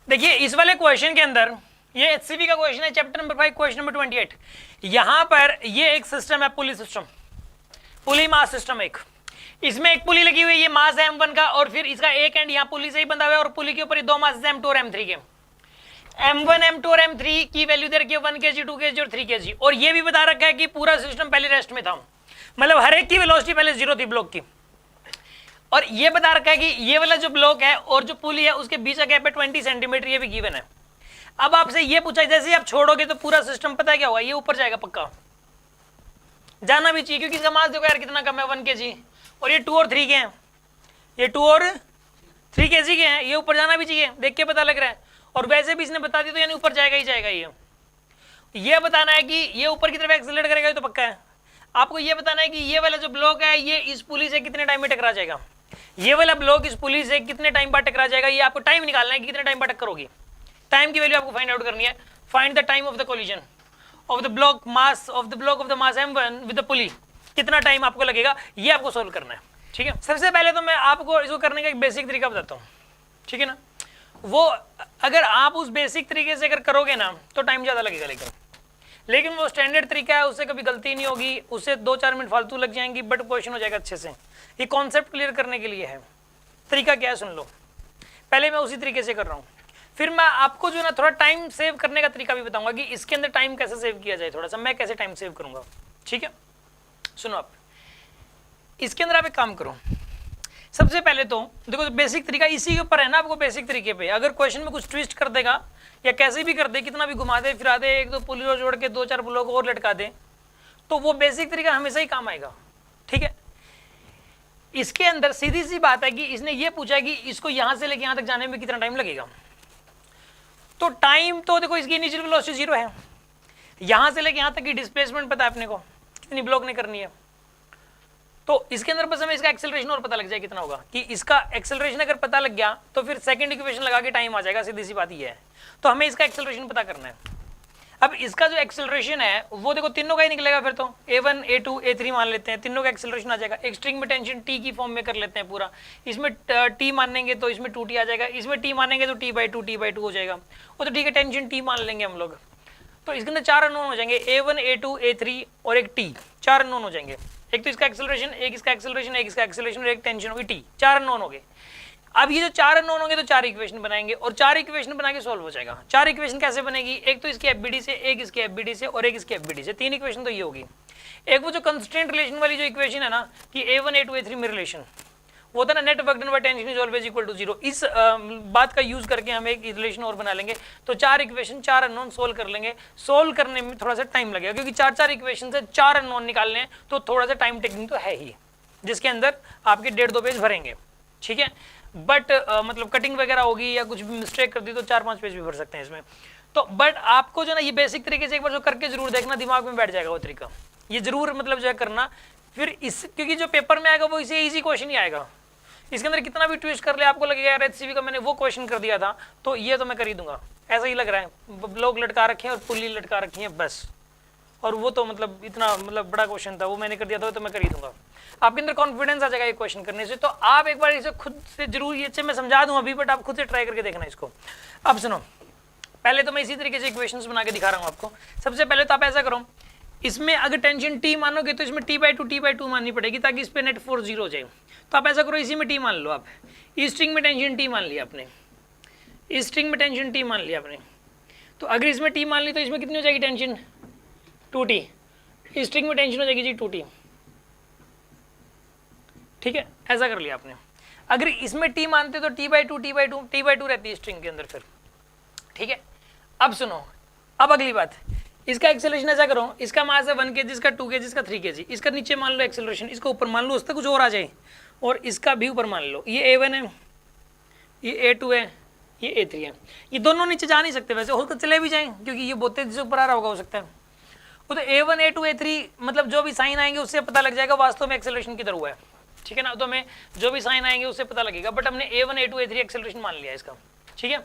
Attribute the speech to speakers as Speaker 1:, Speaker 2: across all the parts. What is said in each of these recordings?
Speaker 1: देखिए इस वाले क्वेश्चन के अंदर, ये एचसीवी का क्वेश्चन है, चैप्टर नंबर 5 क्वेश्चन नंबर 28। यहां पर ये एक सिस्टम है, पुली सिस्टम, पुली मास सिस्टम। एक इसमें एक पुली लगी हुई है, ये मास है m1 का, और फिर इसका एक एंड यहाँ पुली से ही बंधा हुआ है, और पुली के ऊपर ये दो मास m2 और m3 के। m1 m2 और m3 की वैल्यू दे रखी है 1 kg 2 kg और 3 kg, और ये भी बता रखा है कि पूरा सिस्टम पहले रेस्ट में था, मतलब हर एक की वेलोसिटी पहले 0 थी ब्लॉक की। और ये बता रखा है कि ये वाला जो ब्लॉक है और जो पुली है उसके बीच का गैप है 20 सेंटीमीटर, ये भी गिवन है। अब आपसे ये पूछा जैसे ही आप छोड़ोगे तो पूरा सिस्टम पता है क्या होगा, ये ऊपर जाएगा, पक्का जाना भी चाहिए, क्योंकि इसका मास देखो यार कितना कम है 1 kg, और ये 2 और 3 के हैं, ये 2 और 3 kg के हैं, ये ऊपर जाना भी चाहिए, देख के पता लग रहा है। और वैसे भी इसने बता दी तो यानी ऊपर जाएगा ही जाएगा। ये बताना है कि ये ऊपर की तरफ एक्सेलरेट करेगा, ये तो पक्का है। आपको ये बताना है कि ये वाला जो ब्लॉक है ये इस पुली से कितने टाइम में टकरा जाएगा, ये वाला ब्लॉक इस पुली से कितने टाइम बाद टकरा जाएगा, ये आपको टाइम निकालना है कि कितने टाइम बाद टक्कर होगी। टाइम की वैल्यू आपको फाइंड आउट करनी है। Find the time of the collision of the block mass of the mass m1 with the पुली, कितना टाइम आपको लगेगा, ये आपको सोल्व करना है। ठीक है, सबसे पहले तो मैं आपको इसको करने का एक बेसिक तरीका बताता हूँ, ठीक है ना। वो अगर आप उस बेसिक तरीके से अगर करोगे ना तो टाइम ज़्यादा लगेगा, लेकिन वो स्टैंडर्ड तरीका है, उससे कभी गलती नहीं होगी, उससे 2-4 मिनट फालतू लग जाएंगी, बट क्वेश्चन हो जाएगा अच्छे से। ये कॉन्सेप्ट क्लियर करने के लिए है। तरीका क्या है सुन लो, पहले मैं उसी तरीके से कर रहा हूँ, फिर मैं आपको जो है ना थोड़ा टाइम सेव करने का तरीका भी बताऊंगा कि इसके अंदर टाइम कैसे सेव किया जाए, थोड़ा सा मैं कैसे टाइम सेव करूंगा। ठीक है, सुनो आप, इसके अंदर आप एक काम करो, सबसे पहले तो देखो बेसिक तरीका इसी के ऊपर है ना, आपको बेसिक तरीके पे अगर क्वेश्चन में कुछ ट्विस्ट कर देगा या कैसे भी कर दे, कितना भी घुमा दे फिरा दे, 1-2 पुली जोड़ के 2-4 ब्लॉक और लटका दे, तो वो बेसिक तरीका हमेशा ही काम आएगा। ठीक है, इसके अंदर सीधी सी बात है कि इसने ये पूछा कि इसको यहां से लेके यहां तक जाने में कितना टाइम लगेगा, तो टाइम तो देखो इसकी इनिशियल वेलोसिटी 0 है, यहां से लेके यहां तक की डिस्प्लेसमेंट पता है अपने को कितनी ब्लॉक ने करनी है, तो इसके अंदर बस हमें इसका एक्सेलरेशन और पता लग जाए कितना होगा, कि इसका एक्सेलरेशन अगर पता लग गया तो फिर सेकंड इक्वेशन लगा के टाइम आ जाएगा, सीधी सी बात ये है। तो हमें इसका एक्सेलरेशन पता करना है। अब इसका जो एक्सेलरेशन है वो देखो तीनों का ही निकलेगा, फिर तो a1 a2 a3 मान लेते हैं, तीनों का एक्सेलरेशन आ जाएगा। एक स्ट्रिंग में टेंशन t की फॉर्म में कर लेते हैं पूरा, इसमें t मानेंगे तो इसमें 2t आ जाएगा, इसमें t मानेंगे तो t/2 हो जाएगा, वो तो ठीक है, टेंशन t मान लेंगे हम लोग। तो इसके अंदर 4 अननोन हो जाएंगे, a1 a2 a3 और एक t, 4 अननोन हो जाएंगे। एक तो इसका एक्सेलरेशन, एक इसका एक्सेलरेशन, एक इसका एक्सेलरेशन और एक टेंशन होगी t, 4 अननोन हो गए। अब ये जो 4 अननोन होंगे तो 4 इक्वेशन बनाएंगे, और 4 इक्वेशन बना के सॉल्व हो जाएगा। 4 इक्वेशन कैसे बनेगी, एक तो इसकी एफबीडी से, एक इसकी एफबीडी से और एक इसकी एफबीडी से, 3 इक्वेशन तो ये होगी। एक वो जो कंस्ट्रेंट रिलेशन वाली जो इक्वेशन है ना कि a1 a2 a3 में रिलेशन, वो था ना net work done by tension is always equal to 0, इस बात का यूज करके हम एक रिलेशन और बना लेंगे। तो 4 इक्वेशन 4 अननोन सोल्व कर लेंगे। सोल्व करने में थोड़ा सा टाइम लगेगा, क्योंकि 4 इक्वेशन से 4 अननोन निकालने हैं, तो थोड़ा सा टाइम टेकिंग तो है ही, जिसके अंदर आपके 1.5-2 पेज भरेंगे। ठीक है, बट मतलब कटिंग वगैरह होगी या कुछ भी मिस्टेक कर दी तो 4-5 पेज भी भर सकते हैं इसमें। तो बट आपको जो ना ये बेसिक तरीके से एक बार जो करके जरूर देखना, दिमाग में बैठ जाएगा वो तरीका, ये जरूर मतलब जो है करना। फिर इस क्योंकि जो पेपर में आएगा वो इसे ईजी क्वेश्चन ही आएगा, इसके अंदर कितना भी ट्विस्ट कर ले आपको लगेगा यार एचसीवी का मैंने वो क्वेश्चन कर दिया था तो ये तो मैं कर ही दूंगा, ऐसा ही लग रहा है, लोग लटका रखे हैं और पुली लटका रखी है बस, और वो तो मतलब इतना मतलब बड़ा क्वेश्चन था वो मैंने कर दिया था तो मैं कर ही दूंगा। आपके अंदर कॉन्फिडेंस आ जाएगा ये क्वेश्चन करने से। तो आप एक बार इसे खुद से जरूर, ये मैं समझा दूं अभी, बट आप खुद से ट्राई करके देखना इसको। अब सुनो, पहले तो मैं इसी तरीके से इक्वेशंस बना के दिखा रहा हूं आपको। सबसे पहले तो आप ऐसा करो, इसमें अगर टेंशन t मानोगे तो इसमें t/2 माननी पड़ेगी ताकि इस पे नेट फोर्स 0 हो जाए। तो आप ऐसा करो, इसी में t मान लो, आप इस स्ट्रिंग में टेंशन t मान लिया आपने, इस स्ट्रिंग में टेंशन t मान लिया आपने, तो अगर इसमें t मान ली तो इसमें कितनी हो जाएगी टेंशन 2t, इस स्ट्रिंग में टेंशन हो जाएगी जी 2t। ठीक है, ऐसा कर लिया आपने। अगर इसमें t मानते तो t/2 रहती है स्ट्रिंग के अंदर फिर। ठीक है, अब सुनो, अब अगली बात, इसका एक्सेलरेशन ऐसा करो, इसका मास है 1 kg, इसका 2 kg, इसका 3 kg, इसका नीचे मान लो एक्सेलरेशन, इसको ऊपर मान लो, उस तक कुछ और आ जाए, और इसका भी ऊपर मान लो। ये a1 है, ये a2 है, ये a3 है। ये दोनों नीचे जा नहीं सकते, वैसे होकर चले भी जाएं क्योंकि ये बहुत तेजी से ऊपर आ रहा होगा, हो सकता है वो। तो a1 a2 a3 मतलब जो भी साइन आएंगे उससे पता लग जाएगा वास्तव में एक्सेलरेशन किधर हुआ है। ठीक है ना, तो हमें जो भी साइन आएंगे उससे पता लगेगा, बट हमने a1 a2 a3 एक्सेलरेशन मान लिया इसका। ठीक है,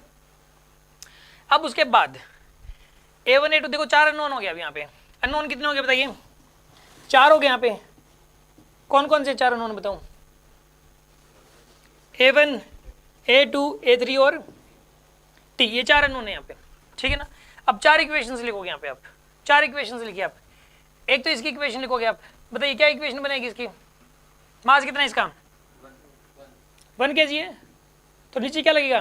Speaker 1: अब उसके बाद a1 a2 देखो 4 अननोन हो गया। अब यहाँ पे अननोन कितने हो गए बताइए, 4 हो गए। यहाँ पे कौन कौन से 4 अननोन बताऊं, a1 a2 a3 और टी, ये 4 अननोन है यहाँ पे, ठीक है ना। अब 4 इक्वेशंस लिखोगे यहाँ पे आप, 4 इक्वेशंस लिखिए आप। एक तो इसकी इक्वेशन लिखोगे आप, बताइए क्या इक्वेशन बनेगी इसकी, मास कितना है इसका 1 kg है, तो नीचे क्या लगेगा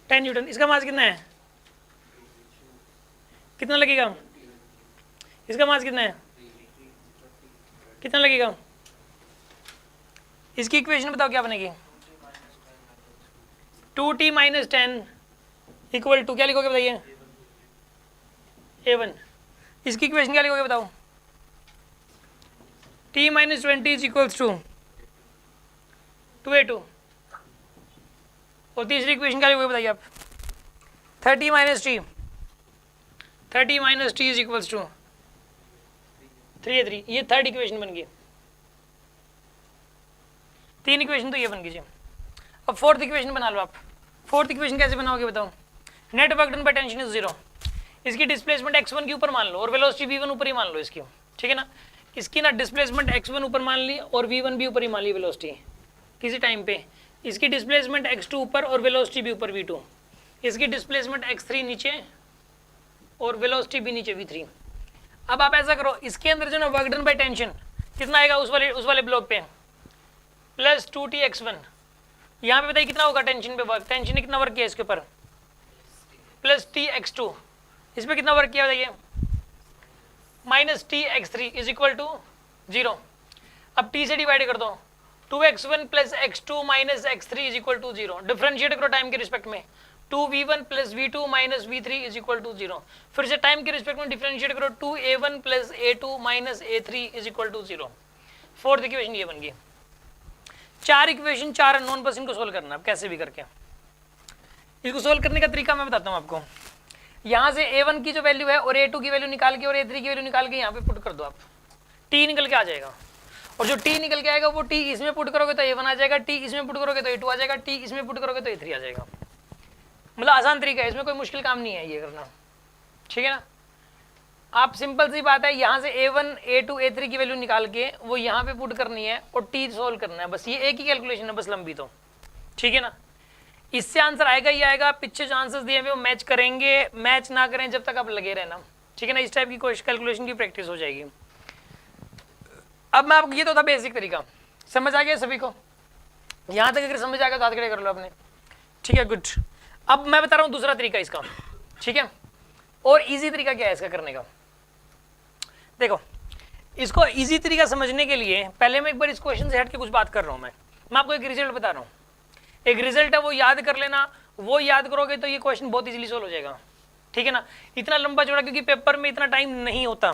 Speaker 1: 10 न्यूटन। इसका मास कितना है, कितना लगेगा, इसका मास कितना है, कितना लगेगा, इसकी इक्वेशन बताओ क्या बनेगी, 2t माइनस 10 इक्वल टू क्या लिखोगे बताइए a1। इसकी इक्वेशन क्या लिखोगे बताओ, t minus 20 is equals to 2a2। और तीसरी इक्वेशन क्या लिखोगे बताइए आप, 30 minus T, 30 minus T is equals to 3a3। ये थर्ड इक्वेशन बन गई, 3 इक्वेशन तो ये बन गई जी। अब फोर्थ इक्वेशन बना लो आप। फोर्थ इक्वेशन कैसे बनाओगे बताओ, net work done by tension is 0, इसकी डिस्प्लेसमेंट x1 के ऊपर मान लो और वेलोसिटी v1 ऊपर ही मान लो इसकी, ठीक है ना। इसकी ना डिस्प्लेसमेंट x1 ऊपर मान ली और v1 भी ऊपर ही मान ली वेलोसिटी किसी टाइम पे। इसकी डिस्प्लेसमेंट x2 ऊपर और वेलोसिटी भी ऊपर v2। इसकी डिस्प्लेसमेंट x3 नीचे और वेलोसिटी भी नीचे v3। अब आप ऐसा करो, इसके अंदर जो ना वर्क डन बाय टेंशन कितना आएगा उस वाले ब्लॉक पे, प्लस 2tx1। यहाँ पे बताइए कितना होगा टेंशन पे वर्क, टेंशन ने कितना वर्क किया इसके ऊपर, प्लस tx2। इस पर कितना वर्क किया बताइए, minus tx3 is equal to 0। अब t से डिवाइड कर दो, 2x1 plus x2 minus x3 is equal to 0। Differentiate करो टाइम के रिस्पेक्ट में, 2v1 plus v2 minus v3 is equal to 0। फिर से टाइम के रिस्पेक्ट में डिफरेंशिएट करो, 2a1 plus a2 minus a3 is equal to 0। Fourth equation ये बन गई। 4 इक्वेशन 4 अननोन, बस इनको सोल्व करना अब कैसे भी करके। इसको सोल्व करने का तरीका मैं बताता हूँ आपको। यहाँ से a1 की जो वैल्यू है और a2 की वैल्यू निकाल के और a3 की वैल्यू निकाल के यहाँ पे पुट कर दो आप, t निकल के आ जाएगा। और जो t निकल के आएगा वो t इसमें पुट करोगे तो a1 आ जाएगा, t इसमें पुट करोगे तो a2 आ जाएगा, t इसमें पुट करोगे तो a3 आ जाएगा। मतलब आसान तरीका है, इसमें कोई मुश्किल काम नहीं है ये करना, ठीक है ना। आप सिंपल सी बात है, यहाँ से a1 a2 a3 की वैल्यू निकाल के वो यहाँ पे पुट करनी है और t सोल्व करना है, बस ये एक ही कैलकुलेशन है, बस लंबी तो, ठीक है ना। इससे आंसर आएगा ही आएगा। पीछे जो आंसर्स दिए हुए वो मैच करेंगे, मैच ना करें जब तक आप लगे रहना, ठीक है ना। इस टाइप की कैलकुलेशन की प्रैक्टिस हो जाएगी। अब मैं आपको, ये तो था बेसिक तरीका, समझ आ गया सभी को, यहाँ तक अगर समझ आ गया तो हाथ खड़े कर लो आपने, ठीक है, गुड। अब मैं बता रहा हूँ दूसरा तरीका इसका, ठीक है। और इजी तरीका क्या है इसका करने का, देखो इसको इजी तरीका समझने के लिए पहले मैं एक बार इस क्वेश्चन से हट के कुछ बात कर रहा हूँ। मैं आपको एक रिजल्ट बता रहा हूँ, एक रिजल्ट है वो याद कर लेना, वो याद करोगे तो ये क्वेश्चन बहुत इजीली सोल्व हो जाएगा, ठीक है ना। इतना लंबा चौड़ा क्योंकि पेपर में इतना टाइम नहीं होता,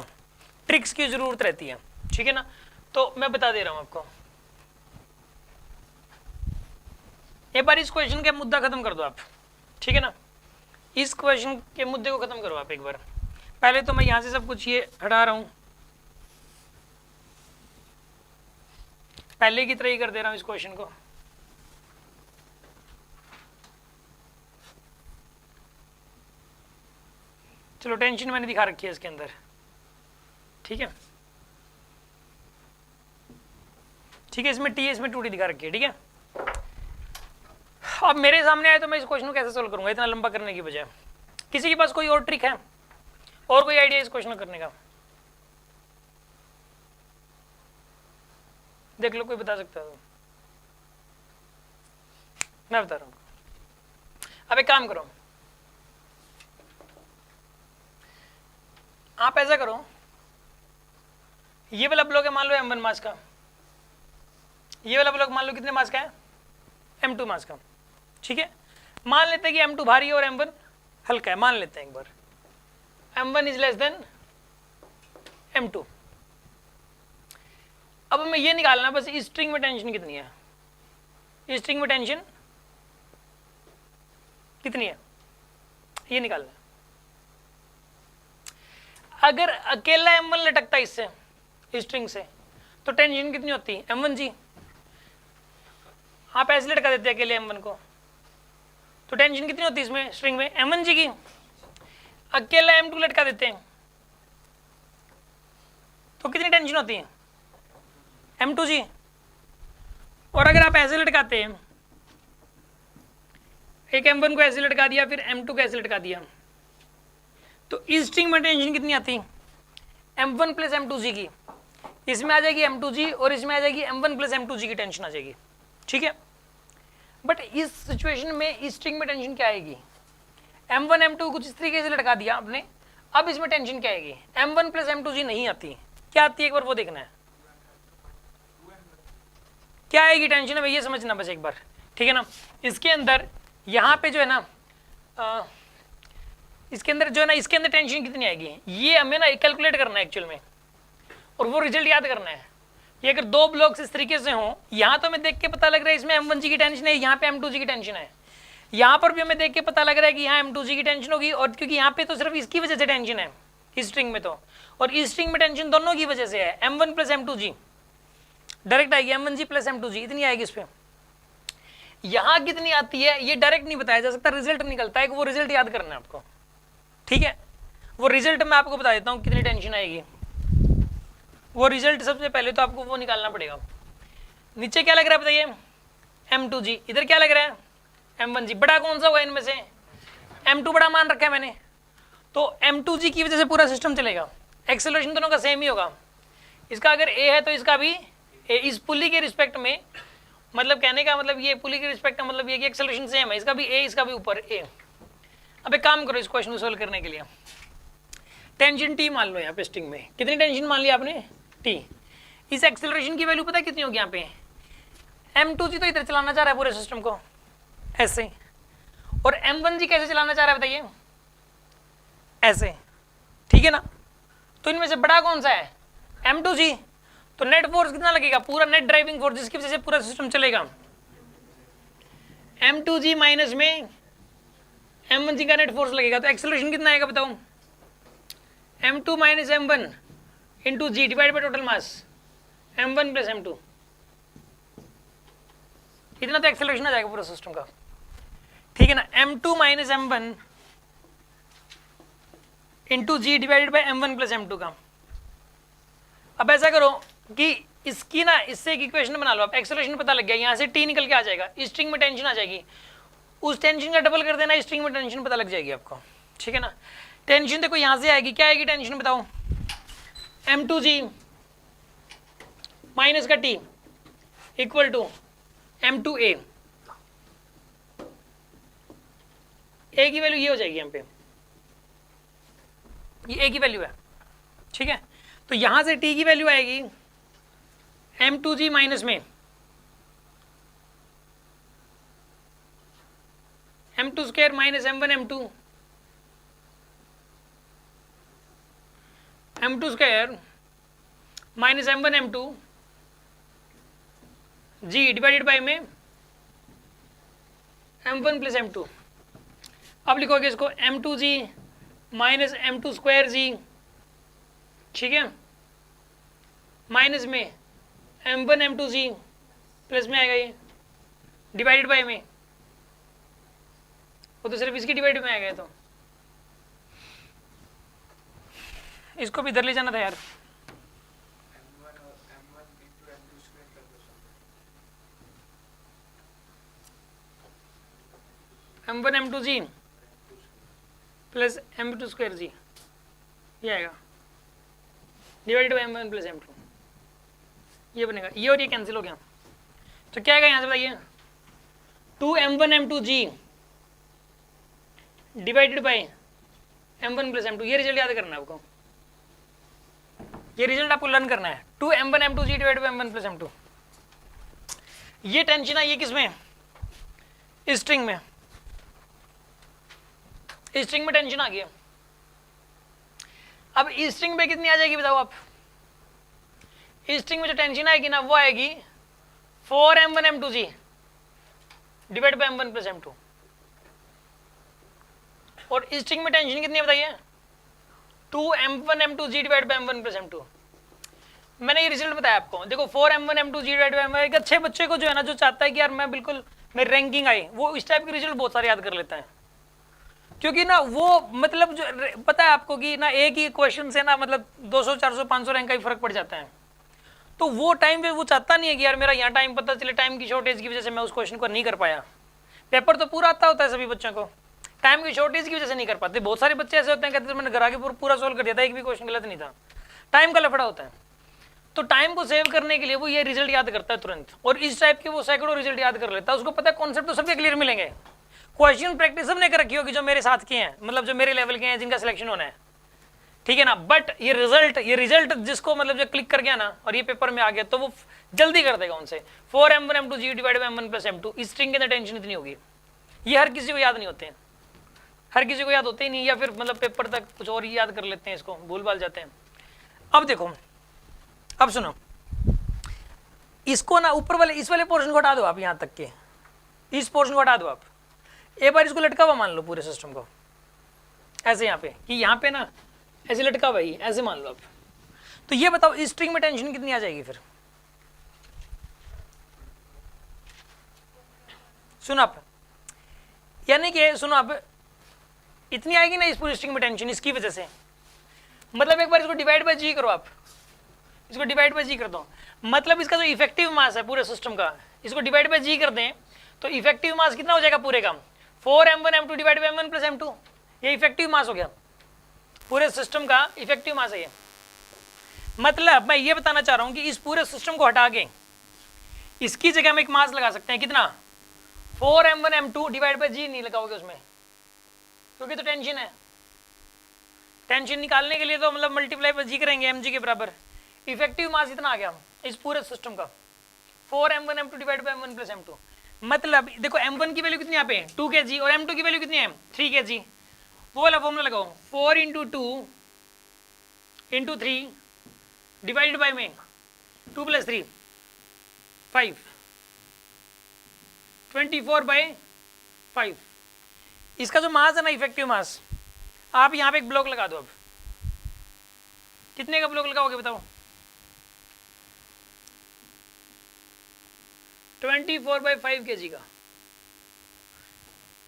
Speaker 1: ट्रिक्स की जरूरत रहती है, ठीक है ना। तो मैं बता दे रहा हूं आपको, एक बार इस क्वेश्चन का मुद्दा खत्म कर दो आप, ठीक है ना। इस क्वेश्चन के मुद्दे को खत्म करो आप एक बार। पहले तो मैं यहां से सब कुछ ये हटा रहा हूं, पहले की तरह ही कर दे रहा हूं इस क्वेश्चन को। चलो टेंशन मैंने दिखा रखी है इसके अंदर, ठीक है, ठीक है। इसमें टी इसमें 2t दिखा रखी है, ठीक है। अब मेरे सामने आए तो मैं इस क्वेश्चन को कैसे सोल्व करूंगा इतना लंबा करने की बजाय। किसी के पास कोई और ट्रिक है और कोई आइडिया इस क्वेश्चन को करने का, देख लो कोई बता सकता है तो मैं बता रहा हूँ। अब एक काम करो, आप ऐसा करो, ये वाला ब्लॉक है मान लो m1 मास का, ये वाला ब्लॉक मान लो कितने मास का है, m2 मास का, ठीक है। मान लेते हैं कि m2 भारी है और m1 हल्का है, मान लेते हैं एक बार m1 is less than m2। अब हमें ये निकालना बस इस स्ट्रिंग में टेंशन कितनी है, इस स्ट्रिंग में टेंशन कितनी है ये निकालना। अगर अकेला m1 लटकता इससे इस स्ट्रिंग से तो टेंशन कितनी होती है m1 जी। आप ऐसे लटका देते हैं अकेले m1 को तो टेंशन कितनी होती है इसमें स्ट्रिंग में m1 जी की। अकेला m2 लटका देते हैं तो कितनी टेंशन होती है m2 जी। और अगर आप ऐसे लटकाते हैं एक M1 को ऐसे लटका दिया, फिर M2 को ऐसे लटका दिया, तो इस स्ट्रिंग में टेंशन कितनी आती? M1 प्लस M2G की, इसमें आ जाएगी M2G और इसमें आ जाएगी M1 प्लस M2G की टेंशन आ जाएगी, ठीक है। बट इस सिचुएशन में इस स्ट्रिंग में टेंशन क्या आएगी? M1 M2 कुछ इस तरीके से लटका दिया आपने, अब इसमें टेंशन क्या आएगी? M1 प्लस M2G नहीं आती, क्या आती है एक बार वो देखना है, क्या आएगी टेंशन है ये समझना बस एक बार, ठीक है ना। इसके अंदर यहाँ पे जो है ना इसके अंदर जो है ना, इसके अंदर टेंशन कितनी आएगी ये हमें ना कैलकुलेट करना है एक्चुअल में, और वो रिजल्ट याद करना है। ये अगर दो ब्लॉक्स इस तरीके से हों, यहाँ तो हमें देख के पता लग रहा है इसमें M1G की टेंशन है, यहाँ पे M2G की टेंशन है, यहाँ पर भी हमें देख के पता लग रहा है कि यहाँ M2G की टेंशन होगी, और क्योंकि यहाँ पे तो सिर्फ इसकी वजह से टेंशन है इस स्ट्रिंग में, तो और इस स्ट्रिंग में टेंशन दोनों की वजह से है, M1 प्लस M2G डायरेक्ट आएगी, M1G प्लस M2G इतनी आएगी इस पर। यहाँ कितनी आती है ये डायरेक्ट नहीं बताया जा सकता, रिजल्ट निकलता है, वो रिजल्ट याद करना है आपको, ठीक है। वो रिजल्ट मैं आपको बता देता हूँ कितनी टेंशन आएगी। वो रिजल्ट सबसे पहले तो आपको वो निकालना पड़ेगा। नीचे क्या लग रहा है बताइए? M2G, इधर क्या लग रहा है? M1G। बड़ा कौन सा होगा इनमें से? M2 बड़ा मान रखा है मैंने, तो M2G की वजह से पूरा सिस्टम चलेगा। एक्सेलरेशन दोनों का सेम ही होगा, इसका अगर A है तो इसका भी A, इस पुली के रिस्पेक्ट में, मतलब कहने का मतलब ये पुली के रिस्पेक्ट में मतलब ये कि एक्सेलरेशन सेम है, इसका भी A इसका भी ऊपर A। अब एक काम करो इस क्वेश्चन को सोल्व करने के लिए, टेंशन T मान लो यहाँ पे स्ट्रिंग में, कितनी टेंशन मान लिया आपने? T। इस एक्सेलरेशन की वैल्यू पता है कितनी होगी यहाँ पे? M2G तो इधर चलाना चाह रहा है पूरे सिस्टम को ऐसे, और M1G कैसे चलाना चाह रहा है बताइए? ऐसे, ठीक है ना। तो इनमें से बड़ा कौन सा है? M2G। तो नेट फोर्स कितना लगेगा? पूरा नेट ड्राइविंग फोर्स जिसकी वजह से पूरा सिस्टम चलेगा, M2G माइनस में M1G का नेट फोर्स लगेगा, तो एक्सेलरेशन कितना आएगा बताओ? M2 minus M1 into G divide by total mass M1 plus M2, इतना तो एक्सेलरेशन आ जाएगा पूरा सिस्टम का, ठीक है ना। M2 minus M1 into G divided by M1 plus M2 का। अब ऐसा करो कि इसकी ना इससे एक इक्वेशन बना लो आप, एक्सेलरेशन पता लग गया, यहाँ से T निकल के आ जाएगा, इस स्ट्रिंग में टेंशन आ जाएगी, उस टेंशन का डबल कर देना, इस स्ट्रिंग में टेंशन पता लग जाएगी आपको, ठीक है ना। टेंशन देखो यहाँ से आएगी, क्या आएगी टेंशन बताओ? M2G माइनस का T equal to M2A, A की वैल्यू ये हो जाएगी यहाँ पे, ये A की वैल्यू है, ठीक है। तो यहां से T की वैल्यू आएगी M2G माइनस में M2 square minus M1 M2, M2 square minus M1 M2 G divided by में M1 प्लस M2। अब लिखोगे इसको M2G minus M2 square G, ठीक है, माइनस में M1 M2G प्लस में आएगा ये डिवाइडेड बाई में, वो तो सिर्फ इसकी डिवाइड में आएगा, तो इसको भी इधर ले जाना था यार। M1 M2G plus M2 square G ये आएगा divided by M1 plus M2, ये बनेगा, ये और ये कैंसिल हो गया, तो क्या आएगा यहाँ से बताइए? 2M1 M2G divided by M1 plus M2। ये रिजल्ट याद करना है आपको, ये रिजल्ट आपको लर्न करना है, 2M1 M2G divided by M1 plus M2। ये टेंशन है ये किसमें? इस स्ट्रिंग में, इस स्ट्रिंग में टेंशन आ गया। अब इस स्ट्रिंग में कितनी आ जाएगी बताओ आप? इस स्ट्रिंग में जो टेंशन आएगी ना वो आएगी 4M1 M2G divide by M1 plus M2, और इस स्ट्रिंग में टेंशन कितनी है बताइए? 2M1 M2G divide by M1 plus M2। मैंने ये रिजल्ट बताया आपको, देखो 4M1 M2G divide by M1। एक अच्छे बच्चे को जो है ना, जो चाहता है कि यार मैं बिल्कुल मेरी रैंकिंग आई, वो इस टाइप के रिजल्ट बहुत सारे याद कर लेता है, क्योंकि ना वो मतलब जो पता है आपको कि ना एक ही क्वेश्चन से ना मतलब 200 400 500 रैंक का ही फर्क पड़ जाता है, तो वो टाइम पे वो चाहता नहीं है कि यार मेरा यहाँ टाइम पता चले, टाइम की शॉर्टेज की वजह से मैं उस क्वेश्चन को नहीं कर पाया, पेपर तो पूरा आता होता है सभी बच्चों को, टाइम की शॉर्टेज की वजह से नहीं कर पाते। बहुत सारे बच्चे ऐसे होते हैं कहते हैं मैंने घर आके पूरा सोल्व कर दिया था, एक भी क्वेश्चन गलत नहीं था, टाइम का लफड़ा होता है। तो टाइम को सेव करने के लिए वो ये रिजल्ट याद करता है तुरंत, और इस टाइप के वो सैकड़ों रिजल्ट याद कर लेता है। उसको पता है कॉन्सेप्ट तो सबके क्लियर मिलेंगे, क्वेश्चन प्रैक्टिस सबने कर रखी होगी जो मेरे साथ के हैं, मतलब जो मेरे लेवल के हैं जिनका सिलेक्शन होना है, ठीक है ना। बट ये रिजल्ट जिसको मतलब जो क्लिक कर गया ना और ये पेपर में आ गया तो वो जल्दी कर देगा उनसे। 4m1 m2 g divide by m1 plus m2, इस स्ट्रिंग के अंदर टेंशन इतनी होगी, ये हर किसी को याद नहीं होते हैं, हर किसी को याद होते ही नहीं, या फिर मतलब पेपर तक कुछ और ही याद कर लेते हैं, इसको भूल भाल जाते हैं। अब देखो, अब सुनो, इसको ना ऊपर वाले इस वाले पोर्शन को हटा दो आप, यहां तक के इस पोर्शन को हटा दो आप, एक बार इसको लटका हुआ मान लो पूरे सिस्टम को ऐसे, यहाँ पे कि यहाँ पे ना ऐसे लटका हुआ ही ऐसे मान लो आप। तो ये बताओ इस स्ट्रिंग में टेंशन कितनी आ जाएगी फिर, सुनो आप, यानी कि सुनो आप, इतनी आएगी ना इस पूरी स्ट्रिंग में टेंशन इसकी वजह से। मतलब एक बार इसको डिवाइड बाय जी करो आप, इसको डिवाइड बाय जी कर दो, मतलब इसका जो इफेक्टिव मास है पूरे सिस्टम का, इसको डिवाइड बाय जी कर दें तो इफेक्टिव मास कितना हो जाएगा पूरे का, 4m1 m2 divide by m1 plus m2, ये इफेक्टिव मास हो गया पूरे सिस्टम का, इफेक्टिव मास है ये। मतलब मैं ये बताना चाह रहा हूं कि इस पूरे सिस्टम को हटा के इसकी जगह में एक मास लगा सकते हैं, कितना, 4m1 m2 डिवाइड बाय जी नहीं लगाओगे उसमें, क्योंकि तो टेंशन है, टेंशन निकालने के लिए तो मतलब मल्टीप्लाई बाय जी करेंगे mg के बराबर। इफेक्टिव मास इतना आ गया इस पूरे सिस्टम का, 4m1 m2 divide by m1 plus m2। मतलब देखो m1 की वैल्यू कितनी यहाँ पे 2 kg और m2 की वैल्यू कितनी है 3 kg, वो वाला फॉर्मूला लगाओ, 4 × 2 × 3 डिवाइड बाय में 2 + 3 5, 24/5। इसका जो मास है ना इफेक्टिव मास, आप यहाँ पे एक ब्लॉक लगा दो। अब कितने का ब्लॉक लगाओगे बताओ, 24/5 kg का।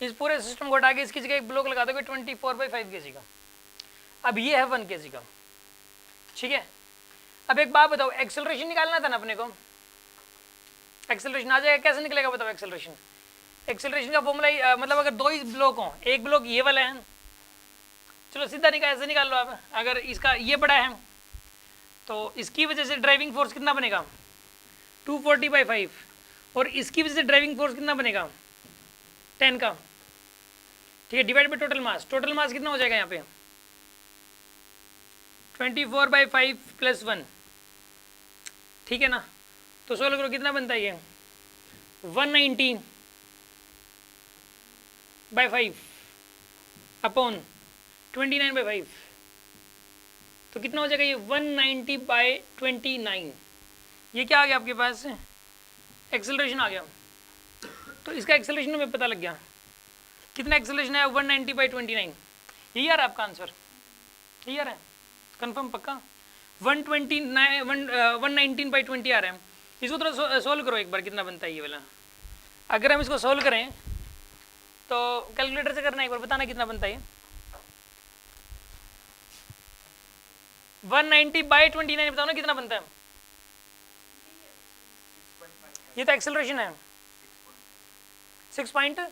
Speaker 1: इस पूरे सिस्टम को हटा के इसकी जगह एक ब्लॉक लगा दोगे 24/5 kg का। अब ये है 1 kg का, ठीक है। अब एक बात बताओ, एक्सेलरेशन निकालना था ना अपने को, एक्सेलरेशन आ जाएगा, कैसे निकलेगा बताओ एक्सेलरेशन। एक्सेलरेशन का फॉर्मूला मतलब अगर दो ही ब्लॉक हो, एक ब्लॉक ये वाला है, चलो सीधा निकाल ऐसे निकाल लो आप, अगर इसका ये बड़ा है तो इसकी वजह से ड्राइविंग फोर्स कितना बनेगा 240/5, और इसकी वजह से ड्राइविंग फोर्स कितना बनेगा 10 का, ठीक है, divide by total mass. Total mass कितना हो जाएगा यहाँ पे 24/5 + 1, ठीक है ना। तो सोल्व करो कितना बनता है ये 190/5 अपॉन 29/5, तो कितना हो जाएगा ये 190/29। ये क्या आ गया आपके पास, एक्सेलरेशन आ गया। तो इसका एक्सेलरेशन हमें पता लग गया, कितना एक्सेलरेशन है 190/29। यही आ रहा है आपका आंसर, यही आ रहा है कंफर्म पक्का, 119/20 आ रहा है। इसको थोड़ा सोल्व करो एक बार, कितना बनता है ये वाला। अगर हम इसको सोल्व करें तो कैलकुलेटर से करना, एक बार बताना कितना बनता है 190/29, बताओ ना कितना बनता है। ये तो एक्सेलरेशन है 6.5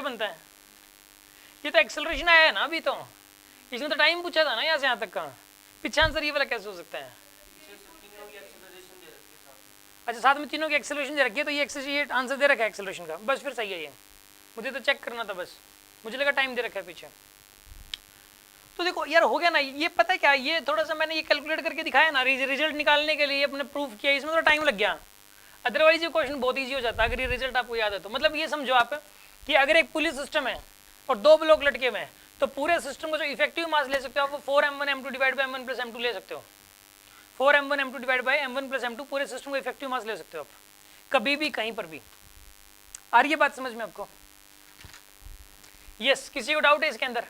Speaker 1: बनता है, ये तो एक्सेलरेशन आया है ना अभी, तो इसमें तो टाइम पूछा था ना यहाँ से यहाँ तक का, पीछे आंसर ये वाला कैसे हो सकता है। अच्छा, साथ में तीनों की एक्सेलरेशन दे रखी है, तो ये आंसर दे रखा है एक्सेलरेशन का, बस फिर सही है ये, मुझे तो चेक करना था बस, मुझे लगा टाइम दे रखा है पीछे। तो देखो यार हो गया ना, ये पता है क्या, ये थोड़ा सा मैंने ये कैलकुलेट करके दिखाया ना, रिजल्ट निकालने के लिए अपने प्रूफ किया, इसमें थोड़ा टाइम लग गया, अदरवाइज ये क्वेश्चन बहुत ईजी हो जाता अगर ये रिजल्ट आपको याद है तो। मतलब ये समझो आप कि अगर एक पुलिस सिस्टम है और दो ब्लॉक लटके हुए हैं, तो पूरे सिस्टम को जो इफेक्टिव मास ले सकते हो आप 4m1 m2 divide by m1 plus m2 ले सकते हो, 4m1 m2 divide by m1 plus m2 पूरे सिस्टम को इफेक्टिव मास ले सकते हो आप, कभी भी कहीं पर भी। आ रही है बात समझ में आपको? यस, किसी को डाउट है इसके अंदर?